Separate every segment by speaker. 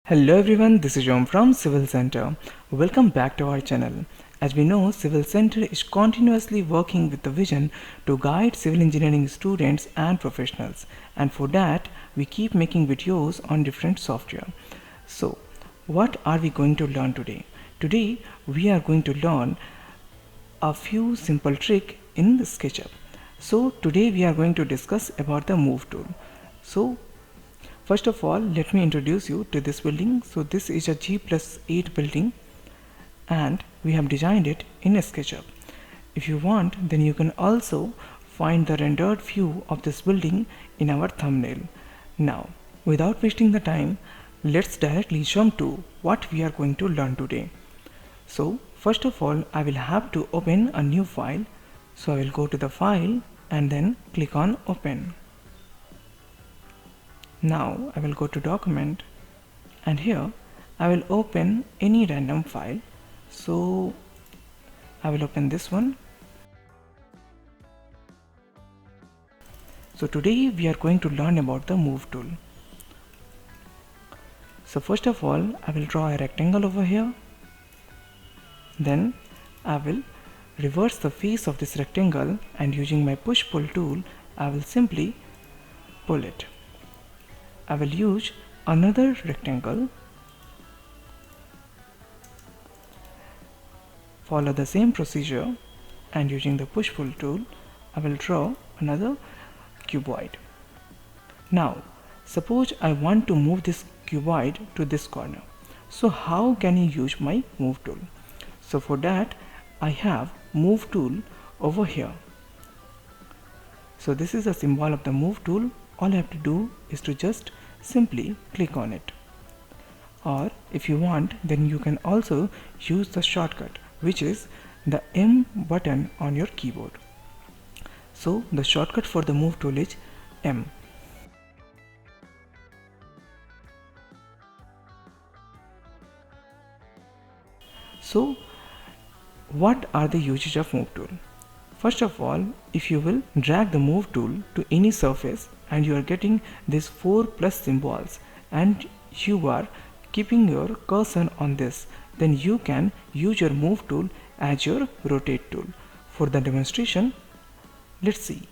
Speaker 1: Hello everyone, this is John from Civil Center. Welcome back to our channel. As we know, Civil Center is continuously working with the vision to guide civil engineering students and professionals, and for that we keep making videos on different software. So what are we going to learn today? Today we are going to learn a few simple tricks in SketchUp. So today we are going to discuss about the move tool. So first of all, let me introduce you to this building. So this is a G+8 building and we have designed it in SketchUp. If you want, then you can also find the rendered view of this building in our thumbnail. Now, without wasting the time, let's directly jump to what we are going to learn today. So first of all, I will have to open a new file. So I will go to the file and then click on open. Now I will go to document and here I will open any random file. So I will open this one. So today we are going to learn about the move tool. So first of all, I will draw a rectangle over here. Then I will reverse the face of this rectangle and using my push pull tool I will simply pull it. I will use another rectangle, follow the same procedure, and using the push pull tool I will draw another cuboid. Now suppose I want to move this cuboid to this corner. So how can I use my move tool? So for that I have move tool over here. So this is a symbol of the move tool. All I have to do is to just simply click on it, or if you want then you can also use the shortcut which is the M button on your keyboard. So the shortcut for the move tool is M. So what are the uses of move tool? First of all, if you will drag the move tool to any surface and you are getting these 4+ symbols and you are keeping your cursor on this, then you can use your move tool as your rotate tool. For the demonstration, let's see.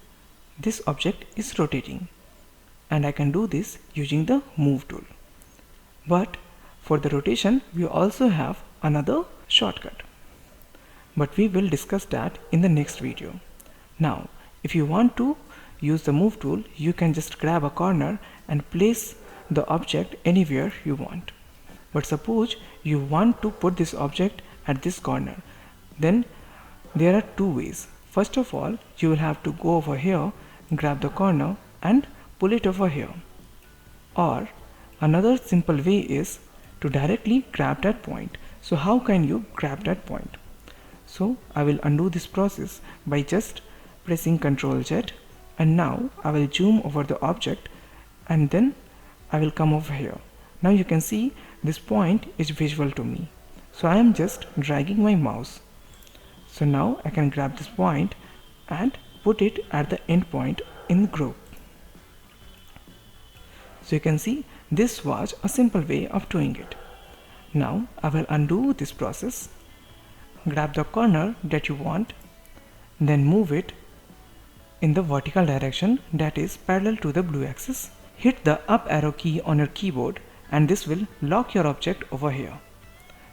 Speaker 1: This object is rotating and I can do this using the move tool. But for the rotation, we also have another shortcut. But we will discuss that in the next video. Now, if you want to use the move tool, you can just grab a corner and place the object anywhere you want. But suppose you want to put this object at this corner, then there are two ways. First of all, you will have to go over here, grab the corner and pull it over here. Or another simple way is to directly grab that point. So how can you grab that point? So I will undo this process by just pressing Ctrl Z, and now I will zoom over the object and then I will come over here. Now you can see this point is visible to me. So I am just dragging my mouse. So now I can grab this point and put it at the end point in the group. So you can see this was a simple way of doing it. Now I will undo this process. Grab the corner that you want, then move it in the vertical direction that is parallel to the blue axis. Hit the up arrow key on your keyboard and this will lock your object over here.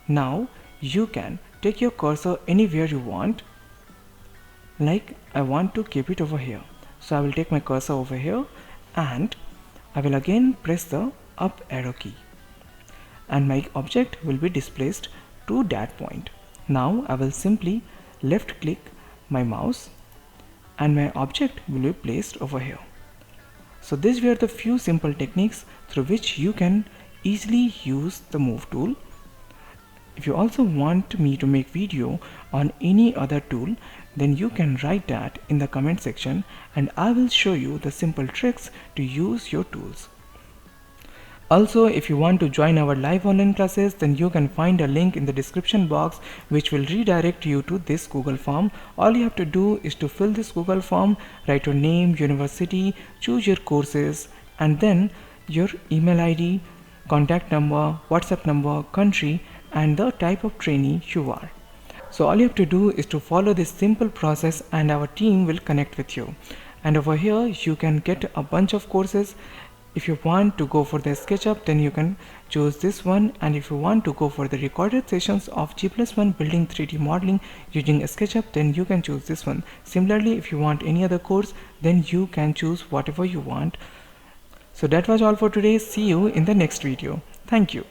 Speaker 1: Now you can take your cursor anywhere you want. Like I want to keep it over here. So I will take my cursor over here and I will again press the up arrow key. And my object will be displaced to that point. Now I will simply left click my mouse and my object will be placed over here. So these were the few simple techniques through which you can easily use the move tool. If you also want me to make video on any other tool, then you can write that in the comment section and I will show you the simple tricks to use your tools. Also, if you want to join our live online classes, then you can find a link in the description box which will redirect you to this Google form. All you have to do is to fill this Google form, write your name, university, choose your courses, and then your email ID, contact number, WhatsApp number, country, and the type of trainee you are. So all you have to do is to follow this simple process and our team will connect with you. And over here you can get a bunch of courses. If you want to go for the SketchUp, then you can choose this one, and if you want to go for the recorded sessions of G+1 building 3D modeling using SketchUp, then you can choose this one. Similarly, if you want any other course, then you can choose whatever you want. So that was all for today. See you in the next video. Thank you.